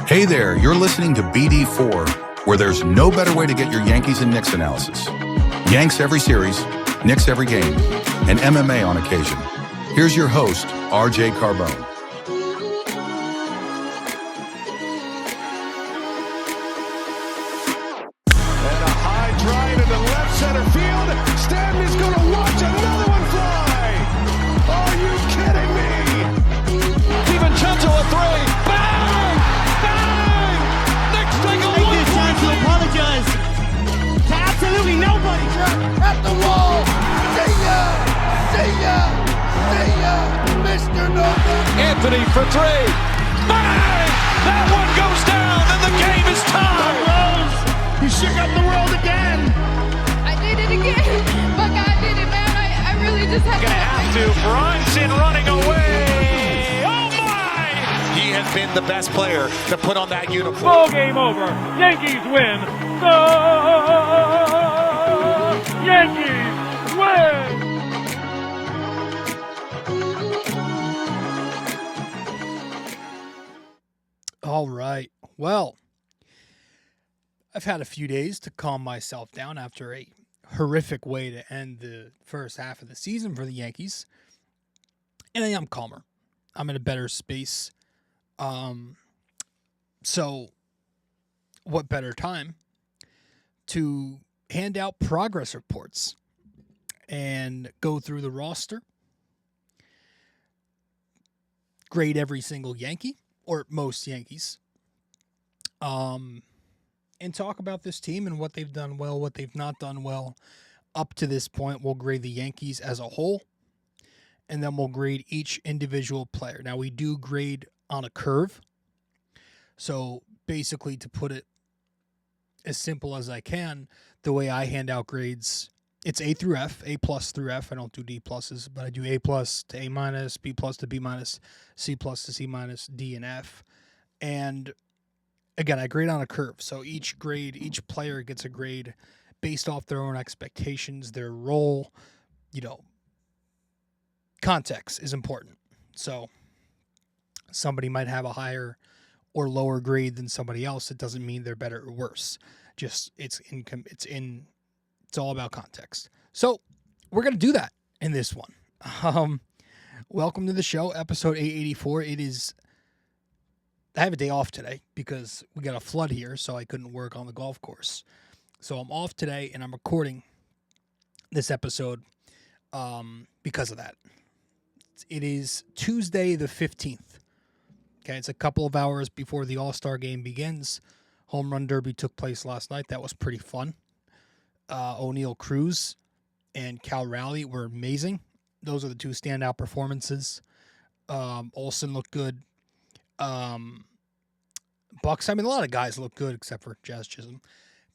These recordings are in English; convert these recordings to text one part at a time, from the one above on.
Hey there, you're listening to BD4, where there's no better way to get your Yankees and Knicks analysis. Yanks every series, Knicks every game, and MMA on occasion. Here's your host, RJ Carbone. And a high drive into left center field. Stanton's going to watch another one fly. Are you kidding me? DiVincenzo a three. Bang! Bang! Knicks take a one. Time to apologize to absolutely nobody. At the wall. See ya! See ya! See ya! Mr. November. Anthony for three. Bang! That one goes down and the game is tied. Rose, you shook up the world again. I did it again. But God did it, man. I really just had Gonna have to. Brunson running away. Oh my! He has been the best player to put on that uniform. Ball game over. Yankees win. The Yankees win. All right. Well, I've had a few days to calm myself down after a horrific way to end the first half of the season for the Yankees. And I am calmer. I'm in a better space. So what better time to hand out progress reports and go through the roster, grade every single Yankee, or most Yankees, and talk about this team and what they've done well, what they've not done well up to this point. We'll grade the Yankees as a whole, and then we'll grade each individual player. Now, we do grade on a curve, so basically, to put it as simple as I can, the way I hand out grades, it's A through F, A plus through F. I don't do D pluses, but I do A plus to A minus, B plus to B minus, C plus to C minus, D and F. And again, I grade on a curve. So each grade, each player gets a grade based off their own expectations, their role, context is important. So somebody might have a higher or lower grade than somebody else. It doesn't mean they're better or worse. Just it's all about context. So we're going to do that in this one. Welcome to the show, episode 884. I have a day off today because we got a flood here, so I couldn't work on the golf course. So I'm off today, and I'm recording this episode because of that. It is Tuesday the 15th. Okay, it's a couple of hours before the All-Star game begins. Home Run Derby took place last night. That was pretty fun. O'Neal Cruz and Cal Raleigh were amazing. Those are the two standout performances. Olsen looked good. Bucks, a lot of guys look good except for Chisholm.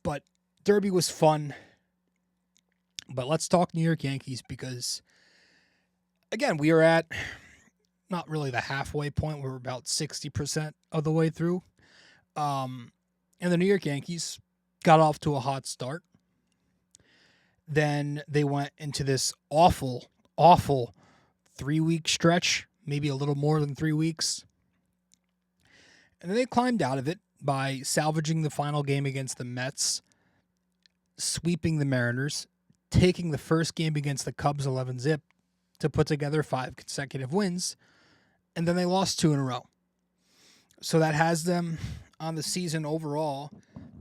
But Derby was fun. But let's talk New York Yankees because, again, we are at not really the halfway point. We're about 60% of the way through. And the New York Yankees got off to a hot start. Then they went into this awful 3-week stretch, maybe a little more than 3 weeks. And then they climbed out of it by salvaging the final game against the Mets, sweeping the Mariners, taking the first game against the Cubs 11-zip to put together 5 consecutive wins, and then they lost 2 in a row. So that has them on the season overall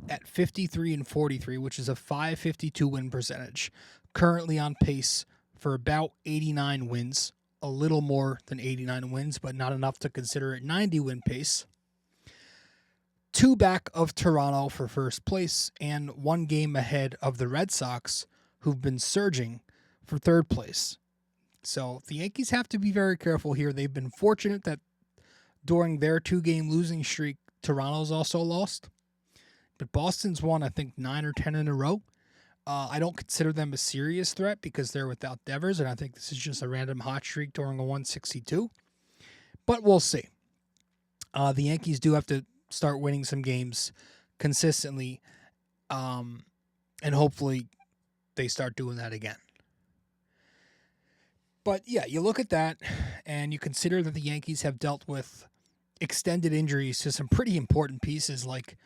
at 53-43, which is a .552 win percentage. Currently on pace for about 89 wins, a little more than 89 wins, but not enough to consider it 90 win pace. 2 back of Toronto for first place and 1 game ahead of the Red Sox, who've been surging for third place. So the Yankees have to be very careful here. They've been fortunate that during their 2-game losing streak, Toronto's also lost. But Boston's won, I think, 9 or 10 in a row. I don't consider them a serious threat because they're without Devers, and I think this is just a random hot streak during a 162. But we'll see. The Yankees do have to start winning some games consistently, and hopefully they start doing that again. But yeah, you look at that and you consider that the Yankees have dealt with extended injuries to some pretty important pieces like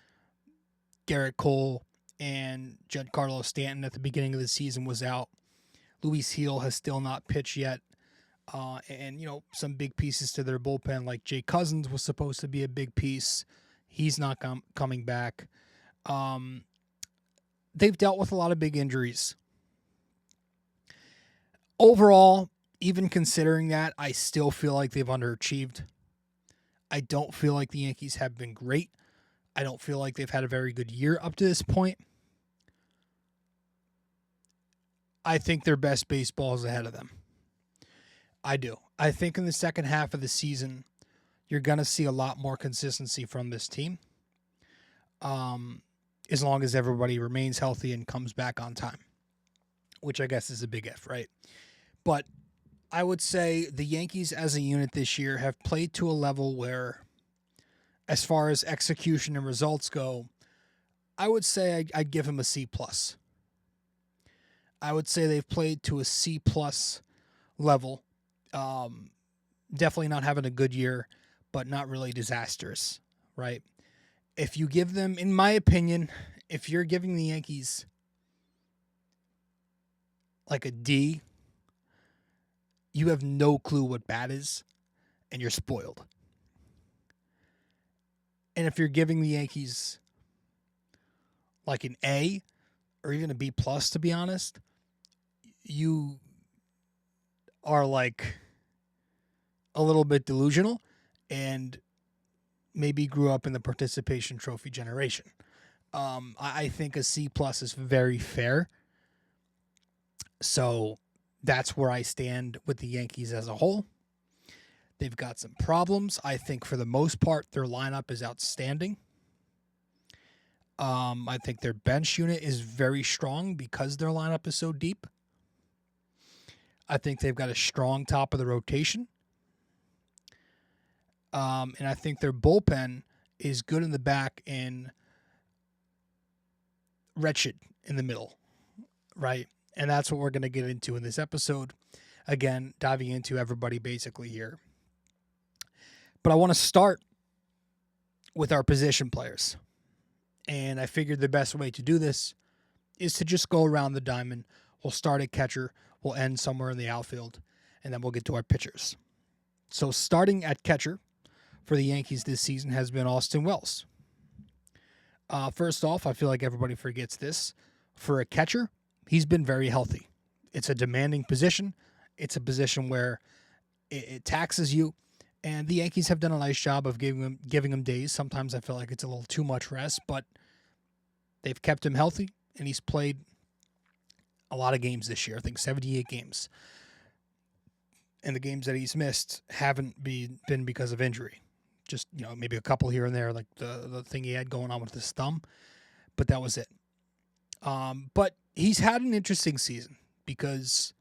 Garrett Cole and Giancarlo Stanton at the beginning of the season was out. Luis Gil has still not pitched yet. And, some big pieces to their bullpen, like Jay Cousins was supposed to be a big piece. He's not coming back. They've dealt with a lot of big injuries. Overall, even considering that, I still feel like they've underachieved. I don't feel like the Yankees have been great. I don't feel like they've had a very good year up to this point. I think their best baseball is ahead of them. I do. I think in the second half of the season, you're going to see a lot more consistency from this team. As long as everybody remains healthy and comes back on time, which I guess is a big if, right? But I would say the Yankees as a unit this year have played to a level where, as far as execution and results go, I would say I'd give them a C+. I would say they've played to a C+ level. Definitely not having a good year, but not really disastrous, right? If you give them, in my opinion, if you're giving the Yankees like a D, you have no clue what bad is, and you're spoiled. And if you're giving the Yankees like an A or even a B+, to be honest, you are like a little bit delusional and maybe grew up in the participation trophy generation. I think a C+ is very fair. So that's where I stand with the Yankees as a whole. They've got some problems. I think for the most part, their lineup is outstanding. I think their bench unit is very strong because their lineup is so deep. I think they've got a strong top of the rotation. And I think their bullpen is good in the back and wretched in the middle, right? And that's what we're going to get into in this episode. Again, diving into everybody basically here. But I want to start with our position players. And I figured the best way to do this is to just go around the diamond. We'll start at catcher. We'll end somewhere in the outfield. And then we'll get to our pitchers. So starting at catcher for the Yankees this season has been Austin Wells. First off, I feel like everybody forgets this. For a catcher, he's been very healthy. It's a demanding position. It's a position where it taxes you. And the Yankees have done a nice job of giving him days. Sometimes I feel like it's a little too much rest, but they've kept him healthy, and he's played a lot of games this year. I think 78 games. And the games that he's missed haven't been because of injury. Just, maybe a couple here and there, like the thing he had going on with his thumb. But that was it. But he's had an interesting season because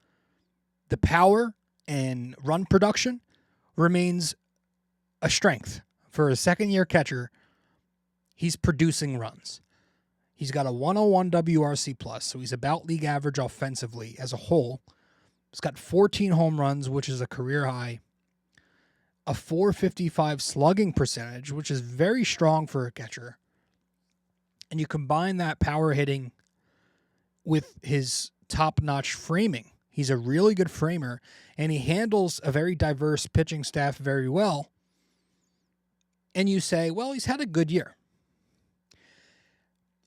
the power and run production remains a strength. For a second-year catcher, he's producing runs. He's got a 101 WRC+, so he's about league average offensively as a whole. He's got 14 home runs, which is a career high. A 455 slugging percentage, which is very strong for a catcher. And you combine that power hitting with his top-notch framing. He's a really good framer, and he handles a very diverse pitching staff very well. And you say, well, he's had a good year.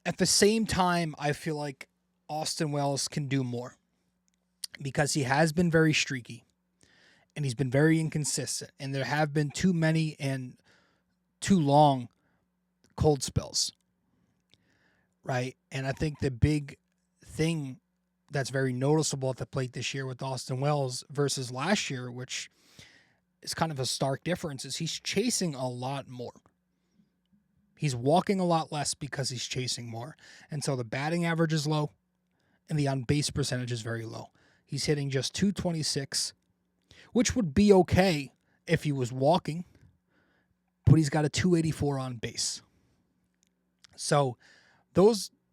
At the same time, I feel like Austin Wells can do more because he has been very streaky and he's been very inconsistent, and there have been too many and too long cold spells, right? And I think the big thing that's very noticeable at the plate this year with Austin Wells versus last year, which is kind of a stark difference, is he's chasing a lot more. He's walking a lot less because he's chasing more. And so the batting average is low and the on-base percentage is very low. He's hitting just .226, which would be okay if he was walking, but he's got a .284 on base. So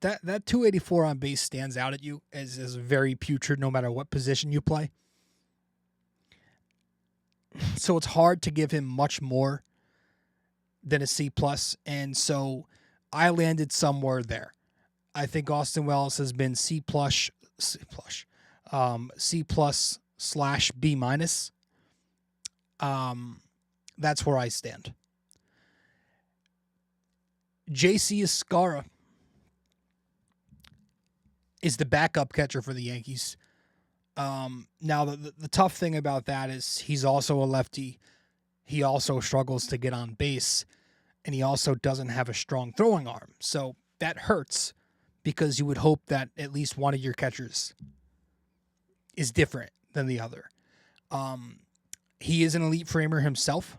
that .284 on base stands out at you as very putrid no matter what position you play. So it's hard to give him much more than a C+, and so I landed somewhere there. I think Austin Wells has been C+, C+/B-. That's where I stand. JC Escarra is the backup catcher for the Yankees. Now, the tough thing about that is he's also a lefty. He also struggles to get on base, and he also doesn't have a strong throwing arm. So that hurts because you would hope that at least one of your catchers is different than the other. He is an elite framer himself.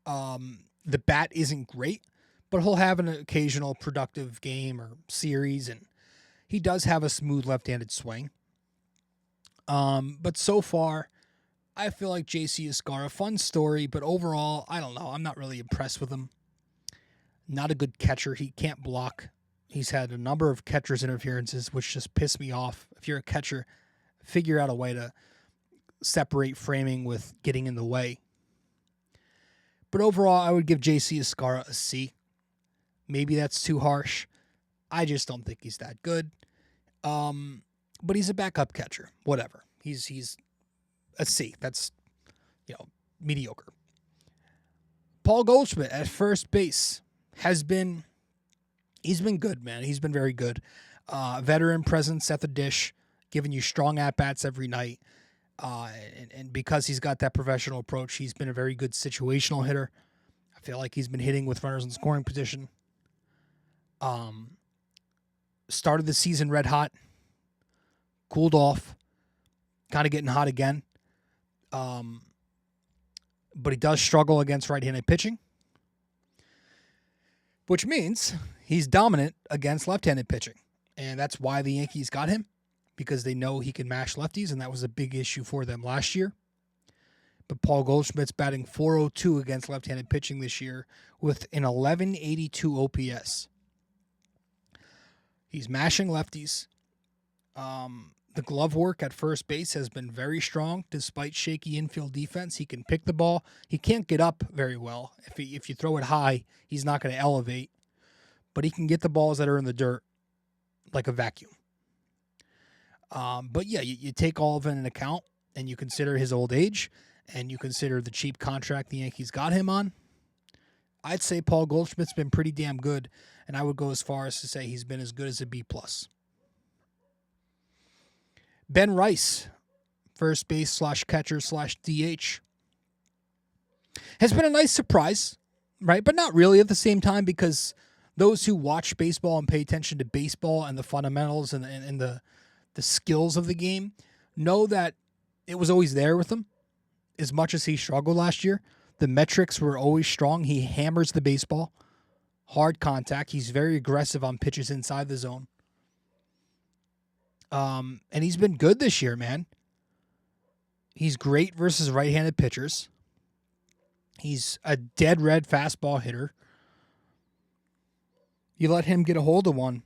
The bat isn't great, but he'll have an occasional productive game or series, and he does have a smooth left-handed swing. But so far, I feel like JC Escarra, fun story, but overall, I don't know. I'm not really impressed with him. Not a good catcher. He can't block. He's had a number of catcher's interferences, which just piss me off. If you're a catcher, figure out a way to separate framing with getting in the way. But overall, I would give JC Escarra a C. Maybe that's too harsh. I just don't think he's that good. But he's a backup catcher. Whatever. He's a C. That's, mediocre. Paul Goldschmidt at first base he's been good, man. He's been very good. Veteran presence at the dish, giving you strong at-bats every night. And because he's got that professional approach, he's been a very good situational hitter. I feel like he's been hitting with runners in scoring position. Started the season red hot. Cooled off. Kind of getting hot again. But he does struggle against right-handed pitching, which means he's dominant against left-handed pitching. And that's why the Yankees got him, because they know he can mash lefties, and that was a big issue for them last year. But Paul Goldschmidt's batting .402 against left-handed pitching this year with an 1182 OPS. He's mashing lefties. The glove work at first base has been very strong despite shaky infield defense. He can pick the ball. He can't get up very well. If you throw it high, he's not going to elevate. But he can get the balls that are in the dirt like a vacuum. But yeah, you take all of it into account, and you consider his old age, and you consider the cheap contract the Yankees got him on. I'd say Paul Goldschmidt's been pretty damn good, and I would go as far as to say he's been as good as a B+. Ben Rice, first base /catcher /DH, has been a nice surprise, right? But not really at the same time, because those who watch baseball and pay attention to baseball and the fundamentals and the skills of the game know that it was always there with him. As much as he struggled last year, the metrics were always strong. He hammers the baseball, hard contact. He's very aggressive on pitches inside the zone. And he's been good this year, man. He's great versus right-handed pitchers. He's a dead red fastball hitter. You let him get a hold of one,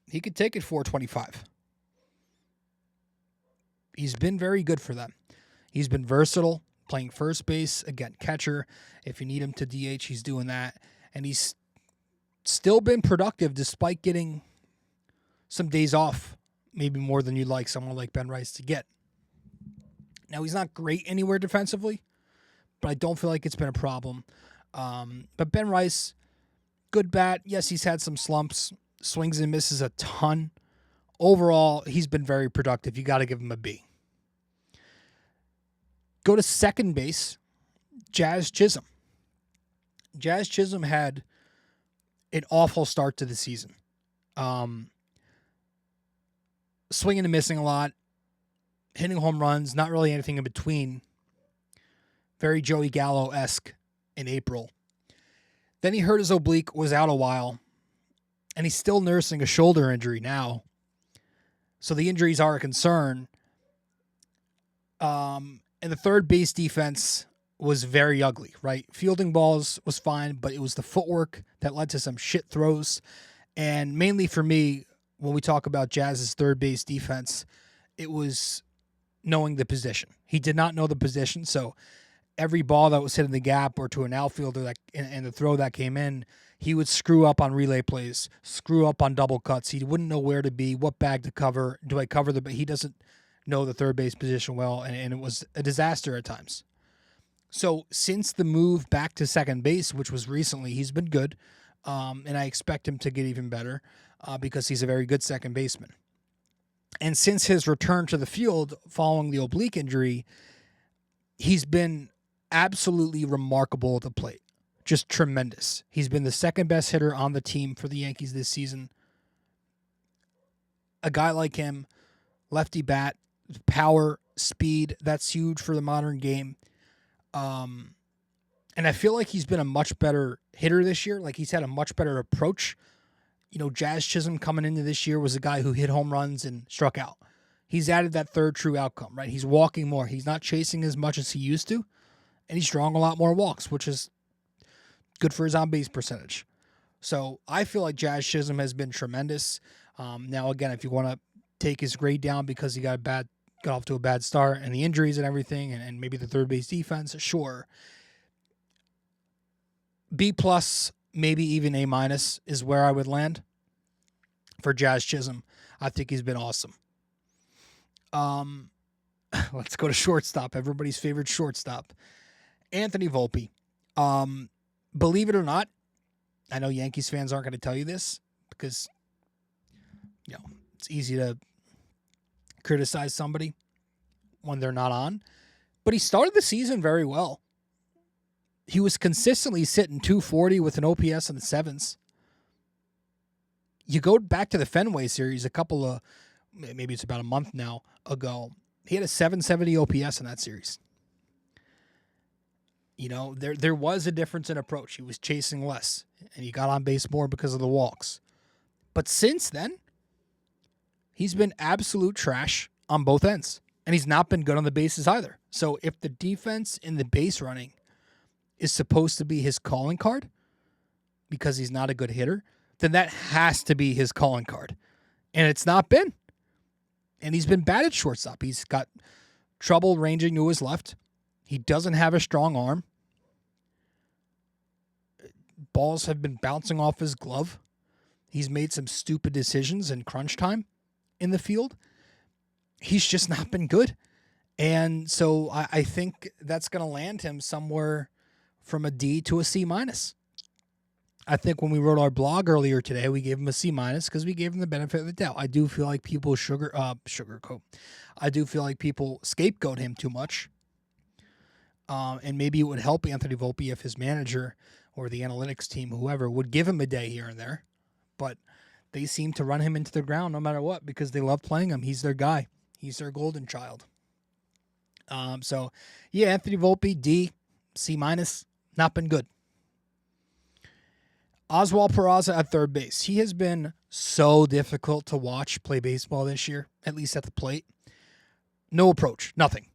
he could take it 425. He's been very good for them. He's been versatile, playing first base, again, catcher. If you need him to DH, he's doing that. And he's still been productive despite getting some days off, maybe more than you'd like someone like Ben Rice to get. Now, he's not great anywhere defensively, but I don't feel like it's been a problem. But Ben Rice, good bat. Yes, he's had some slumps, swings and misses a ton. Overall, he's been very productive. You got to give him a B. Go to second base, Jazz Chisholm. Jazz Chisholm had an awful start to the season. Swinging and missing a lot, hitting home runs, not really anything in between. Very Joey Gallo-esque in April. Then he hurt his oblique, was out a while, and he's still nursing a shoulder injury now. So the injuries are a concern. And the third base defense was very ugly, right? Fielding balls was fine, but it was the footwork that led to some shit throws. And mainly for me, when we talk about Jazz's third base defense, it was knowing the position. He did not know the position, so every ball that was hit in the gap or to an outfielder that and the throw that came in, he would screw up on relay plays, screw up on double cuts. He wouldn't know where to be, what bag to cover. Do I cover the? He doesn't know the third base position well, and it was a disaster at times. So since the move back to second base, which was recently, he's been good, and I expect him to get even better because he's a very good second baseman. And since his return to the field following the oblique injury, he's been absolutely remarkable at the plate. Just tremendous. He's been the second best hitter on the team for the Yankees this season. A guy like him, lefty bat, power, speed, that's huge for the modern game. And I feel like he's been a much better hitter this year. Like he's had a much better approach. You know, Jazz Chisholm coming into this year was a guy who hit home runs and struck out. He's added that third true outcome, right? He's walking more. He's not chasing as much as he used to. And he's drawing a lot more walks, which is good for his on-base percentage. So I feel like Jazz Chisholm has been tremendous. Now, again, if you want to take his grade down because he got off to a bad start and the injuries and everything, and maybe the third base defense, sure. B+, maybe even A- is where I would land for Jazz Chisholm. I think he's been awesome. Let's go to shortstop. Everybody's favorite shortstop, Anthony Volpe. Believe it or not, I know Yankees fans aren't going to tell you this because, you know, it's easy to criticize somebody when they're not on, but he started the season very well. He was consistently sitting 240 with an OPS in the sevens. You go back to the Fenway series maybe it's about a month now ago. He had a 770 OPS in that series. You know, there was a difference in approach. He was chasing less, and he got on base more because of the walks. But since then, he's been absolute trash on both ends, and he's not been good on the bases either. So if the defense in the base running is supposed to be his calling card because he's not a good hitter, then that has to be his calling card. And it's not been. And he's been bad at shortstop. He's got trouble ranging to his left. He doesn't have a strong arm. Balls have been bouncing off his glove. He's made some stupid decisions in crunch time in the field. He's just not been good. And so I think that's going to land him somewhere from a D to a C-. I think when we wrote our blog earlier today, we gave him a C- because we gave him the benefit of the doubt. I do feel like people sugarcoat. I do feel like people scapegoat him too much. And maybe it would help Anthony Volpe if his manager or the analytics team, whoever, would give him a day here and there. But they seem to run him into the ground no matter what because they love playing him. He's their guy. He's their golden child. So, yeah, Anthony Volpe, D, C-, not been good. Oswald Peraza at third base. He has been so difficult to watch play baseball this year, at least at the plate. No approach. Nothing.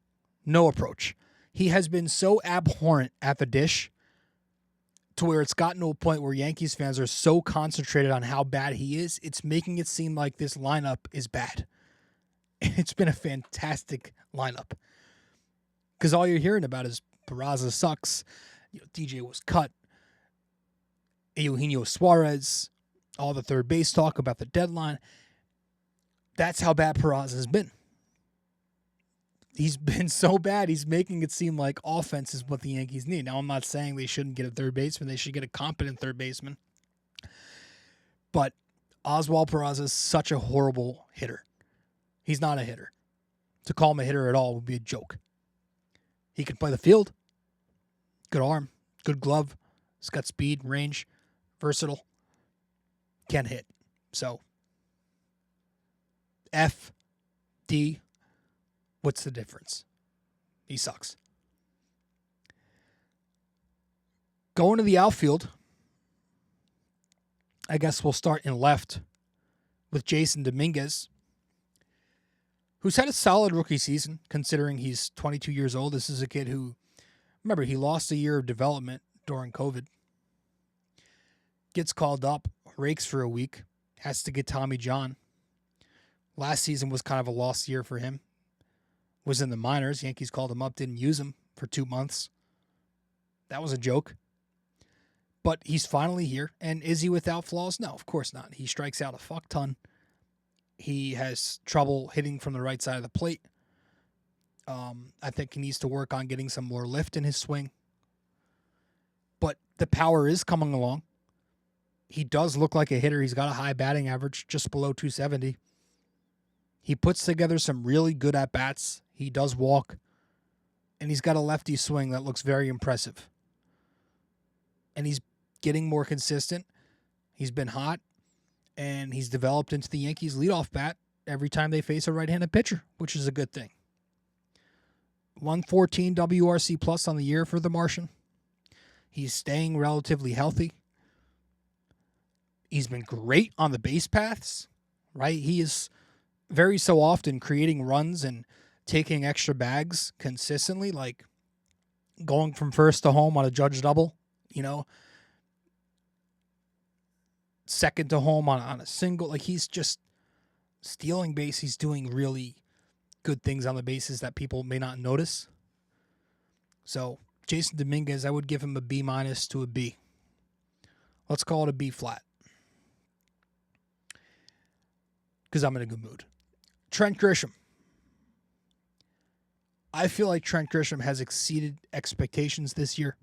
No approach. He has been so abhorrent at the dish to where it's gotten to a point where Yankees fans are so concentrated on how bad he is, it's making it seem like this lineup is bad. It's been a fantastic lineup. Because all you're hearing about is Peraza sucks. DJ was cut. Eugenio Suarez, all the third base talk about the deadline. That's how bad Peraza has been. He's been so bad, he's making it seem like offense is what the Yankees need. Now, I'm not saying they shouldn't get a third baseman. They should get a competent third baseman. But Oswald Peraza is such a horrible hitter. He's not a hitter. To call him a hitter at all would be a joke. He can play the field. Good arm. Good glove. He's got speed, range. Versatile. Can't hit. So, F, D, what's the difference? He sucks. Going to the outfield, I guess we'll start in left with Jasson Dominguez, who's had a solid rookie season, considering he's 22 years old. This is a kid who, remember, he lost a year of development during COVID. Gets called up, rakes for a week, has to get Tommy John. Last season was kind of a lost year for him was in the minors. Yankees called him up, didn't use him for 2 months. That was a joke. But he's finally here. And is he without flaws? No, of course not. He strikes out a fuck ton. He has trouble hitting from the right side of the plate. I think he needs to work on getting some more lift in his swing. But the power is coming along. He does look like a hitter. He's got a high batting average, just below 270. He puts together some really good at-bats. He does walk. And he's got a lefty swing that looks very impressive. And he's getting more consistent. He's been hot. And he's developed into the Yankees' leadoff bat every time they face a right-handed pitcher, which is a good thing. 114 WRC plus on the year for the Martian. He's staying relatively healthy. He's been great on the base paths, right? He is very so often creating runs and taking extra bags consistently, like going from first to home on a Judge double, second to home on a single. Like, he's just stealing base. He's doing really good things on the bases that people may not notice. So Jasson Dominguez, I would give him a B- to a B. Let's call it a B flat, because I'm in a good mood. Trent Grisham. I feel like Trent Grisham has exceeded expectations this year.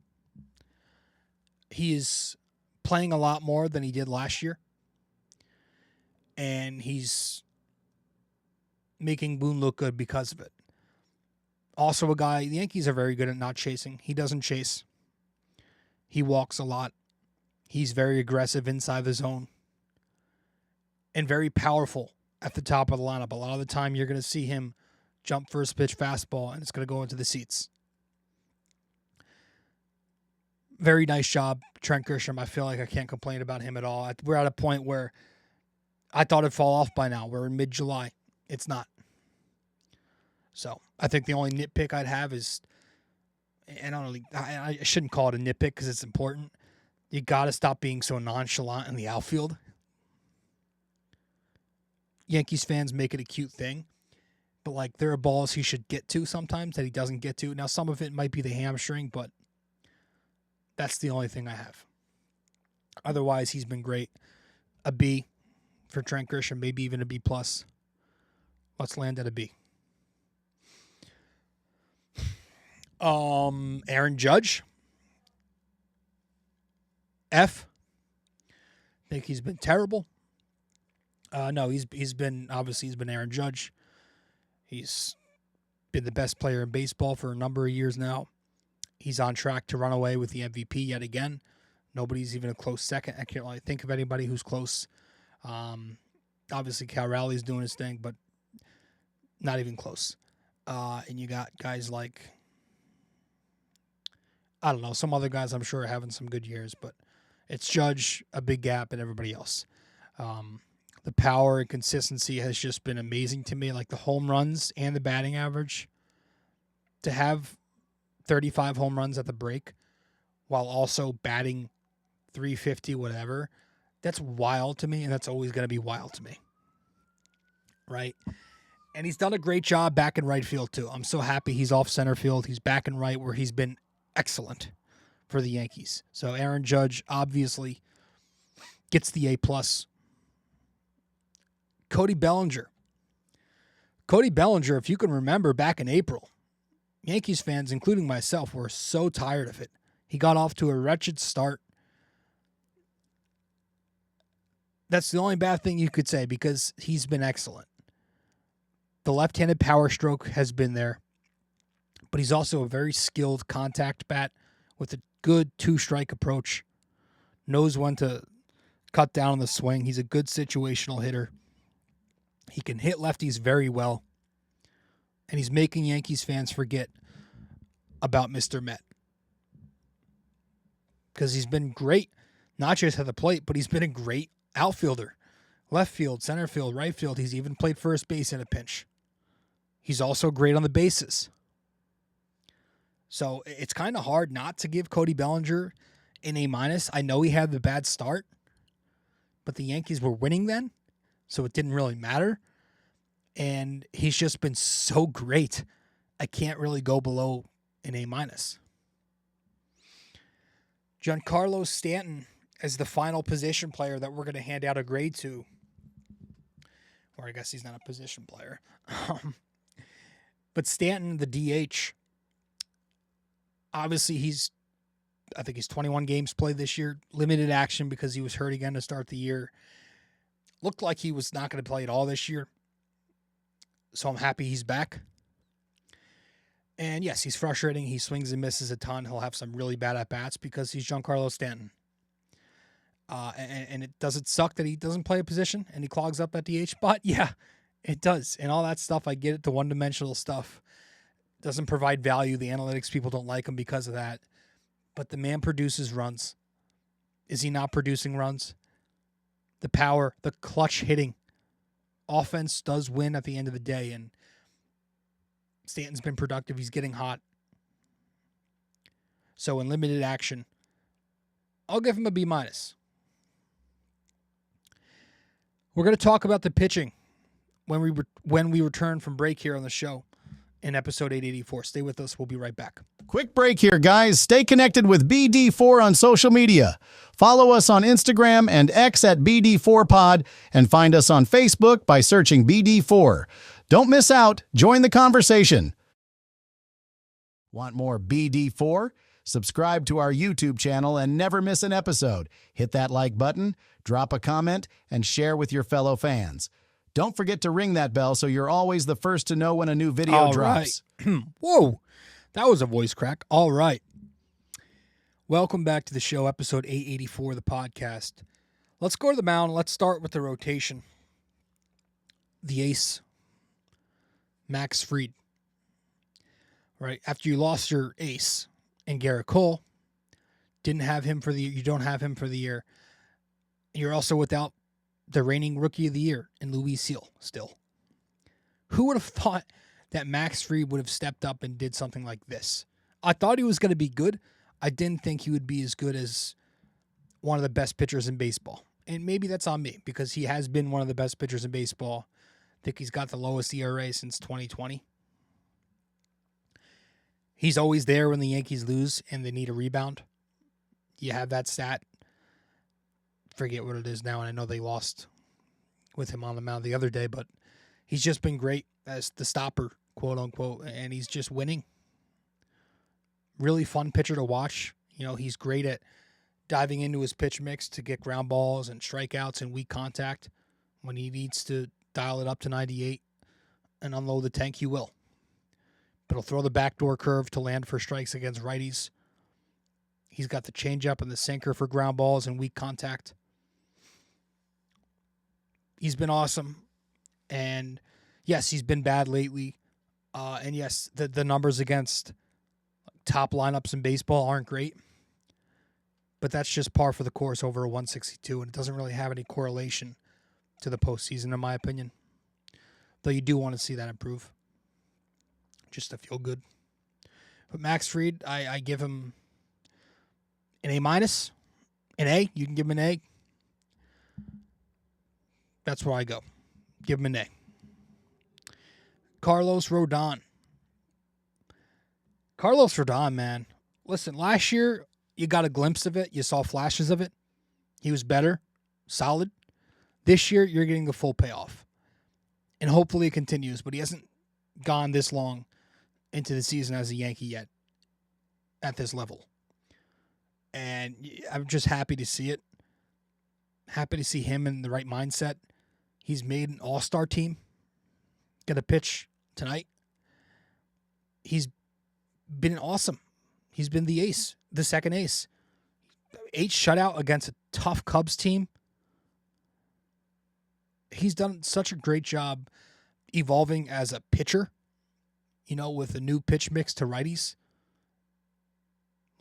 He is playing a lot more than he did last year. And he's making Boone look good because of it. Also a guy, the Yankees are very good at not chasing. He doesn't chase. He walks a lot. He's very aggressive inside the zone. And very powerful at the top of the lineup. A lot of the time you're going to see him jump first pitch fastball and it's going to go into the seats. Very nice job, Trent Grisham. I feel like I can't complain about him at all. We're at a point where I thought it'd fall off by now. We're in mid-July. It's not. So I think the only nitpick I'd have is, and I shouldn't call it a nitpick because it's important. You got to stop being so nonchalant in the outfield. Yankees fans make it a cute thing, but like there are balls he should get to sometimes that he doesn't get to. Now some of it might be the hamstring, but that's the only thing I have. Otherwise, he's been great. A B for Trent Grisham, maybe even a B+. Let's land at a B. Aaron Judge. F. I think he's been terrible. No, he's been Aaron Judge. He's been the best player in baseball for a number of years now. He's on track to run away with the MVP yet again. Nobody's even a close second. I can't really think of anybody who's close. Obviously, Cal Rowley's doing his thing, but not even close. And you got guys like, I don't know, some other guys I'm sure are having some good years, but it's Judge, a big gap, and everybody else. The power and consistency has just been amazing to me, like the home runs and the batting average. To have 35 home runs at the break while also batting 350, whatever, that's wild to me, and that's always going to be wild to me. Right? And he's done a great job back in right field, too. I'm so happy he's off center field. He's back in right where he's been excellent for the Yankees. So Aaron Judge obviously gets the A+. Cody Bellinger. Cody Bellinger, if you can remember back in April, Yankees fans, including myself, were so tired of it. He got off to a wretched start. That's the only bad thing you could say because he's been excellent. The left-handed power stroke has been there, but he's also a very skilled contact bat with a good two-strike approach. Knows when to cut down on the swing. He's a good situational hitter. He can hit lefties very well. And he's making Yankees fans forget about Mr. Met. Because he's been great, not just at the plate, but he's been a great outfielder. Left field, center field, right field. He's even played first base in a pinch. He's also great on the bases. So it's kind of hard not to give Cody Bellinger an A-. I know he had the bad start, but the Yankees were winning then, so it didn't really matter. And he's just been so great I can't really go below an A-. Giancarlo Stanton as the final position player that we're going to hand out a grade to. Or I guess he's not a position player. But Stanton, the DH, obviously I think he's 21 games played this year. Limited action because he was hurt again to start the year. Looked like he was not going to play at all this year. So I'm happy he's back. And yes, he's frustrating. He swings and misses a ton. He'll have some really bad at-bats because he's Giancarlo Stanton. And does it suck that he doesn't play a position and he clogs up that DH spot? Yeah, it does. And all that stuff, I get it. The one-dimensional stuff doesn't provide value. The analytics people don't like him because of that. But the man produces runs. Is he not producing runs? The power, the clutch hitting. Offense does win at the end of the day, and Stanton's been productive. He's getting hot. So in limited action, I'll give him a B-. We're going to talk about the pitching when we return from break here on the show in episode 884. Stay with us. We'll be right back. Quick break here, guys. Stay connected with BD4 on social media. Follow us on Instagram and X at BD4Pod, and find us on Facebook by searching BD4. Don't miss out. Join the conversation. Want more BD4? Subscribe to our YouTube channel and never miss an episode. Hit that like button, drop a comment, and share with your fellow fans. Don't forget to ring that bell so you're always the first to know when a new video drops. Right. Whoa, that was a voice crack. All right. Welcome back to the show, episode 884 of the podcast. Let's go to the mound. Let's start with the rotation. The ace, Max Fried. Right, after you lost your ace and Garrett Cole, you don't have him for the year. You're also without the reigning rookie of the year in Luis Seal still. Who would have thought that Max Fried would have stepped up and did something like this? I thought he was going to be good. I didn't think he would be as good as one of the best pitchers in baseball. And maybe that's on me because he has been one of the best pitchers in baseball. I think he's got the lowest ERA since 2020. He's always there when the Yankees lose and they need a rebound. You have that stat. Forget what it is now, and I know they lost with him on the mound the other day, but he's just been great as the stopper, quote unquote, and he's just winning. Really fun pitcher to watch. You know, he's great at diving into his pitch mix to get ground balls and strikeouts and weak contact. When he needs to dial it up to 98 and unload the tank, he will. But he'll throw the backdoor curve to land for strikes against righties. He's got the changeup and the sinker for ground balls and weak contact. He's been awesome. And yes, he's been bad lately. And yes, the numbers against top lineups in baseball aren't great. But that's just par for the course over a 162, and it doesn't really have any correlation to the postseason, in my opinion. Though you do want to see that improve. Just to feel good. But Max Fried, I give him an A-. An A. You can give him an A. That's where I go. Give him an A. Carlos Rodon. Carlos Rodon, man. Listen, last year, you got a glimpse of it. You saw flashes of it. He was better. Solid. This year, you're getting the full payoff. And hopefully it continues. But he hasn't gone this long into the season as a Yankee yet. At this level. And I'm just happy to see it. Happy to see him in the right mindset. He's made an all-star team. Going to pitch tonight. He's been awesome. He's been the ace, the second ace. 8 shutout against a tough Cubs team. He's done such a great job evolving as a pitcher, you know, with a new pitch mix to righties.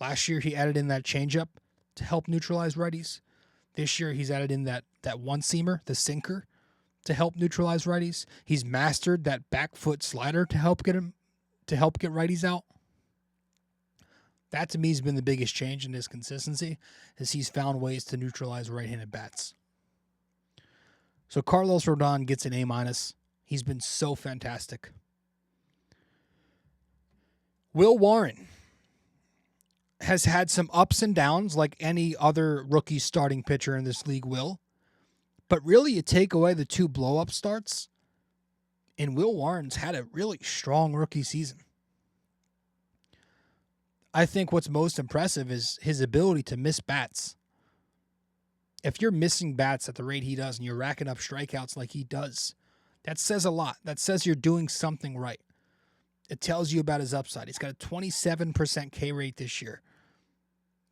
Last year, he added in that changeup to help neutralize righties. This year, he's added in that one-seamer, the sinker, to help neutralize righties. He's mastered that back foot slider to help get righties out. That, to me, has been the biggest change in his consistency, is he's found ways to neutralize right-handed bats. So Carlos Rodon gets an A-. He's been so fantastic. Will Warren has had some ups and downs like any other rookie starting pitcher in this league will. But really, you take away the 2 blow-up starts, and Will Warren's had a really strong rookie season. I think what's most impressive is his ability to miss bats. If you're missing bats at the rate he does and you're racking up strikeouts like he does, that says a lot. That says you're doing something right. It tells you about his upside. He's got a 27% K rate this year.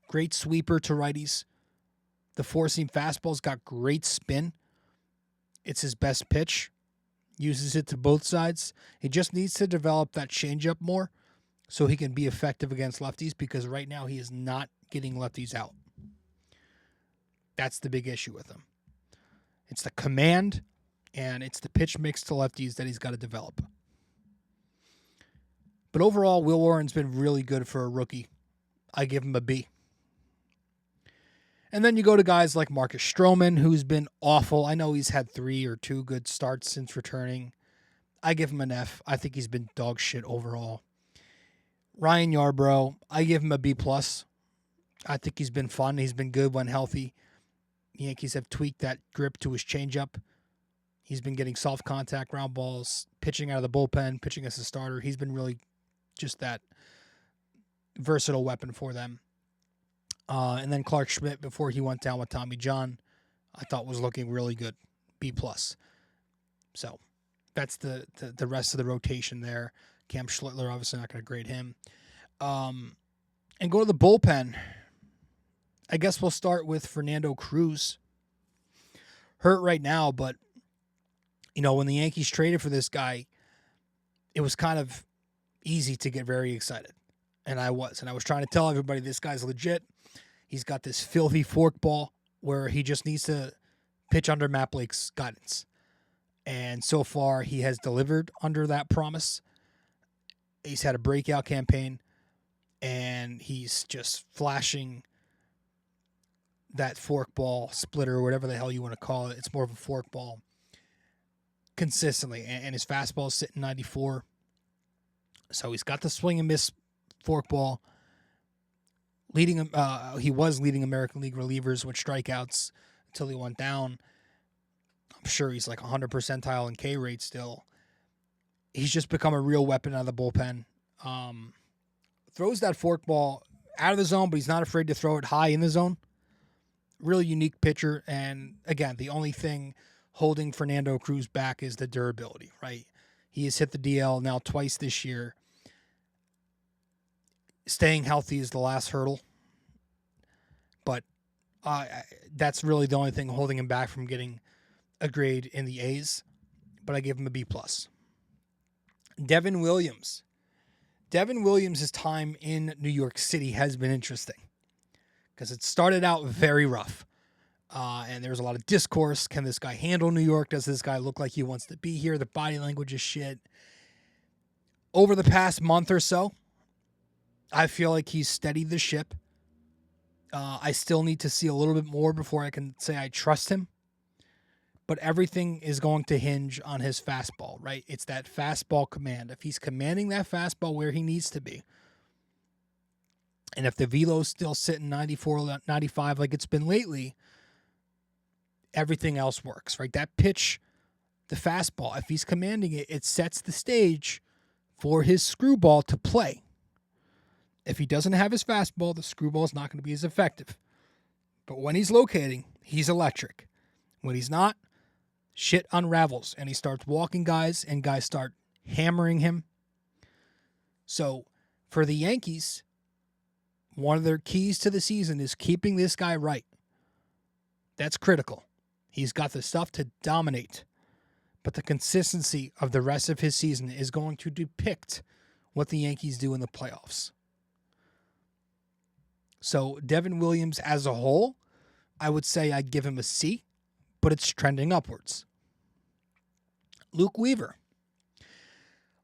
Great sweeper to righties. The four-seam fastball's got great spin. It's his best pitch. Uses it to both sides. He just needs to develop that changeup more so he can be effective against lefties, because right now he is not getting lefties out. That's the big issue with him. It's the command and it's the pitch mix to lefties that he's got to develop. But overall, Will Warren's been really good for a rookie. I give him a B. And then you go to guys like Marcus Stroman, who's been awful. I know he's had 3 or 2 good starts since returning. I give him an F. I think he's been dog shit overall. Ryan Yarbrough, I give him a B+. I think he's been fun. He's been good when healthy. The Yankees have tweaked that grip to his changeup. He's been getting soft contact ground balls, pitching out of the bullpen, pitching as a starter. He's been really just that versatile weapon for them. And then Clark Schmidt, before he went down with Tommy John, I thought was looking really good. B+. So that's the rest of the rotation there. Cam Schlittler, obviously not going to grade him. And go to the bullpen. I guess we'll start with Fernando Cruz. Hurt right now, but, you know, when the Yankees traded for this guy, it was kind of easy to get very excited. And I was trying to tell everybody this guy's legit. He's got this filthy forkball where he just needs to pitch under Matt Blake's guidance. And so far, he has delivered under that promise. He's had a breakout campaign, and he's just flashing that forkball splitter, or whatever the hell you want to call it. It's more of a forkball consistently. And his fastball is sitting 94. So he's got the swing and miss forkball. He was leading American League relievers with strikeouts until he went down. I'm sure he's like 100 percentile in K rate still. He's just become a real weapon out of the bullpen. Throws that forkball out of the zone, but he's not afraid to throw it high in the zone. Really unique pitcher. And again, the only thing holding Fernando Cruz back is the durability, right? He has hit the DL now twice this year. Staying healthy is the last hurdle. But that's really the only thing holding him back from getting a grade in the A's. But I give him a B+. Devin Williams. Devin Williams' time in New York City has been interesting because it started out very rough. And there was a lot of discourse. Can this guy handle New York? Does this guy look like he wants to be here? The body language is shit. Over the past month or so, I feel like he's steadied the ship. I still need to see a little bit more before I can say I trust him. But everything is going to hinge on his fastball, right? It's that fastball command. If he's commanding that fastball where he needs to be, and if the velo's still sitting 94, 95 like it's been lately, everything else works, right? That pitch, the fastball, if he's commanding it, it sets the stage for his screwball to play. If he doesn't have his fastball, the screwball is not going to be as effective. But when he's locating, he's electric. When he's not, shit unravels, and he starts walking guys, and guys start hammering him. So for the Yankees, one of their keys to the season is keeping this guy right. That's critical. He's got the stuff to dominate, but the consistency of the rest of his season is going to depict what the Yankees do in the playoffs. So Devin Williams as a whole, I would say I'd give him a C, but it's trending upwards. Luke Weaver.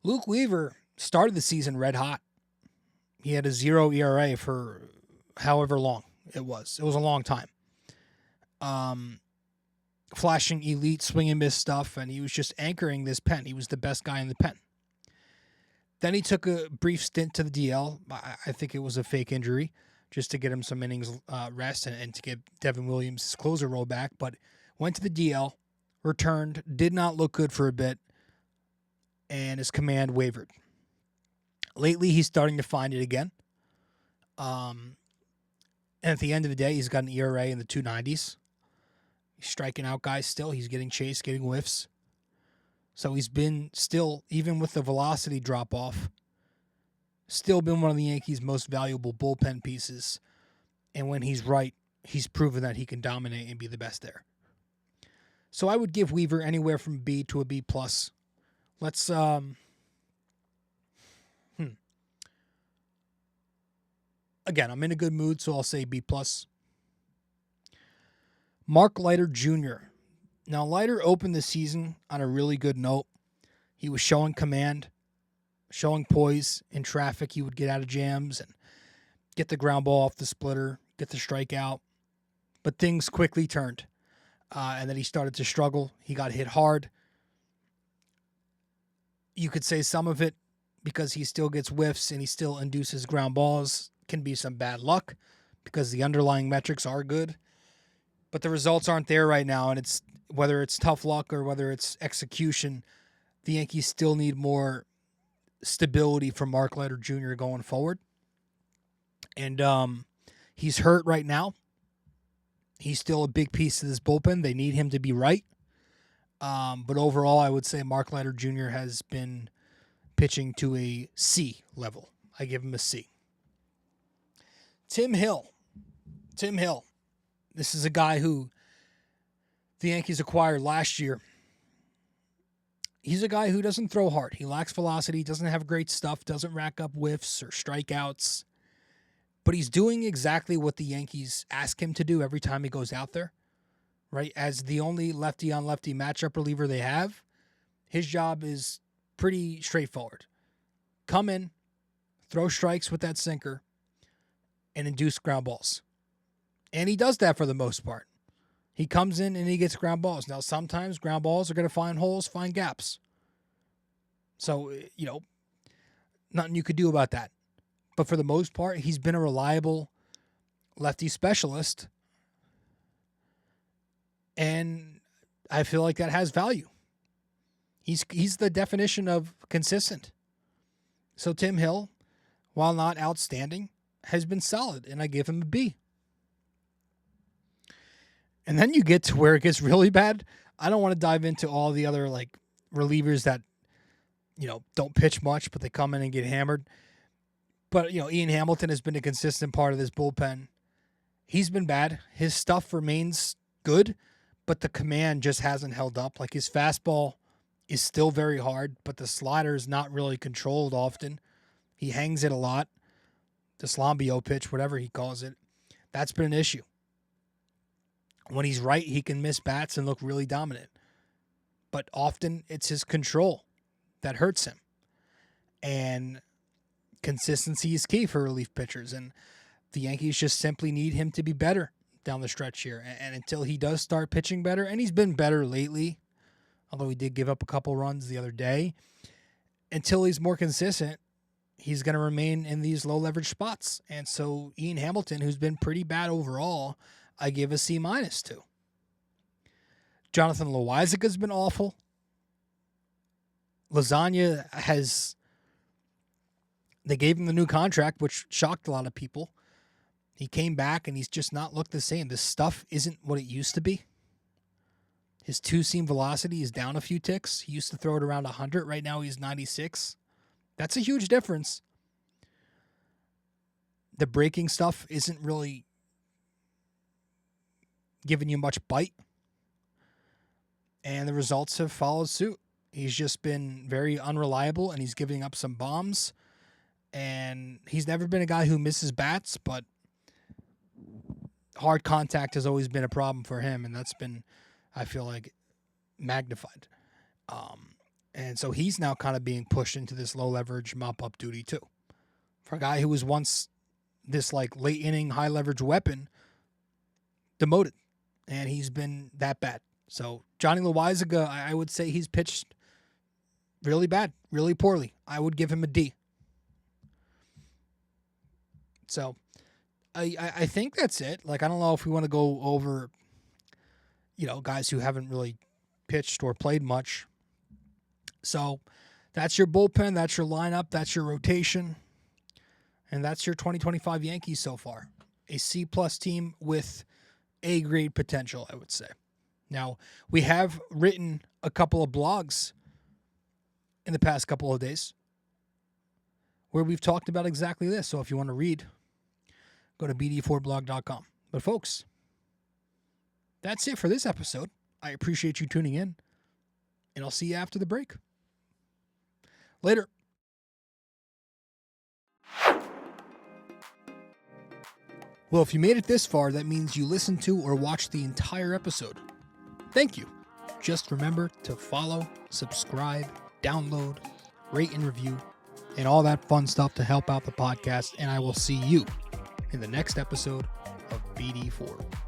Luke Weaver started the season red hot. He had a 0 ERA for however long it was. It was a long time. Flashing elite swing and miss stuff, and he was just anchoring this pen. He was the best guy in the pen. Then he took a brief stint to the DL. I think it was a fake injury just to get him some innings rest and to get Devin Williams his closer role back. But went to the DL, returned, did not look good for a bit, and his command wavered. Lately, he's starting to find it again. And at the end of the day, he's got an ERA in the 290s. He's striking out guys still. He's getting chased, getting whiffs. So he's been still, even with the velocity drop-off, still been one of the Yankees' most valuable bullpen pieces. And when he's right, he's proven that he can dominate and be the best there. So I would give Weaver anywhere from B to a B+. Let's, Again, I'm in a good mood, so I'll say B+. Mark Leiter Jr. Now, Leiter opened the season on a really good note. He was showing command, showing poise in traffic. He would get out of jams and get the ground ball off the splitter, get the strikeout. But things quickly turned, and then he started to struggle. He got hit hard. You could say some of it, because he still gets whiffs and he still induces ground balls, can be some bad luck because the underlying metrics are good. But the results aren't there right now, and it's whether it's tough luck or whether it's execution, the Yankees still need more stability from Mark Leiter Jr. going forward. And he's hurt right now. He's still a big piece of this bullpen. They need him to be right. But overall, I would say Mark Leiter Jr. has been pitching to a C level. I give him a C. Tim Hill. This is a guy who the Yankees acquired last year. He's a guy who doesn't throw hard. He lacks velocity, doesn't have great stuff, doesn't rack up whiffs or strikeouts. But he's doing exactly what the Yankees ask him to do every time he goes out there, right? As the only lefty-on-lefty matchup reliever they have, his job is pretty straightforward. Come in, throw strikes with that sinker, and induce ground balls. And he does that for the most part. He comes in and he gets ground balls. Now, sometimes ground balls are going to find holes, find gaps. So, nothing you could do about that. But for the most part, he's been a reliable lefty specialist. And I feel like that has value. He's the definition of consistent. So Tim Hill, while not outstanding, has been solid, and I give him a B. And then you get to where it gets really bad. I don't want to dive into all the other relievers that, don't pitch much, but they come in and get hammered. But, Ian Hamilton has been a consistent part of this bullpen. He's been bad. His stuff remains good, but the command just hasn't held up. Like, his fastball is still very hard, but the slider is not really controlled often. He hangs it a lot. The Slombio pitch, whatever he calls it, that's been an issue. When he's right, he can miss bats and look really dominant. But often it's his control that hurts him. And consistency is key for relief pitchers. And the Yankees just simply need him to be better down the stretch here. And until he does start pitching better, and he's been better lately, although he did give up a couple runs the other day, until he's more consistent, he's going to remain in these low leverage spots. And so Ian Hamilton, who's been pretty bad overall, I give a C- to. Jonathan Loaisiga's been awful. They gave him the new contract, which shocked a lot of people. He came back and he's just not looked the same. This stuff isn't what it used to be. His two-seam velocity is down a few ticks. He used to throw it around 100. Right now he's 96. That's a huge difference. The breaking stuff isn't really giving you much bite. And the results have followed suit. He's just been very unreliable, and he's giving up some bombs. And he's never been a guy who misses bats, but hard contact has always been a problem for him, and that's been, I feel like, magnified. And so he's now kind of being pushed into this low-leverage mop-up duty, too. For a guy who was once this, late-inning, high-leverage weapon, demoted. And he's been that bad. So Johnny Loaisiga, I would say he's pitched really bad, really poorly. I would give him a D. So I think that's it. Like, I don't know if we want to go over, guys who haven't really pitched or played much. So that's your bullpen, that's your lineup, that's your rotation, and that's your 2025 Yankees so far. A C-plus team with A-grade potential, I would say. Now, we have written a couple of blogs in the past couple of days where we've talked about exactly this. So if you want to read, go to BD4blog.com. But folks, that's it for this episode. I appreciate you tuning in, and I'll see you after the break. Later. Well, if you made it this far, that means you listened to or watched the entire episode. Thank you. Just remember to follow, subscribe, download, rate and review, and all that fun stuff to help out the podcast. And I will see you in the next episode of BD4.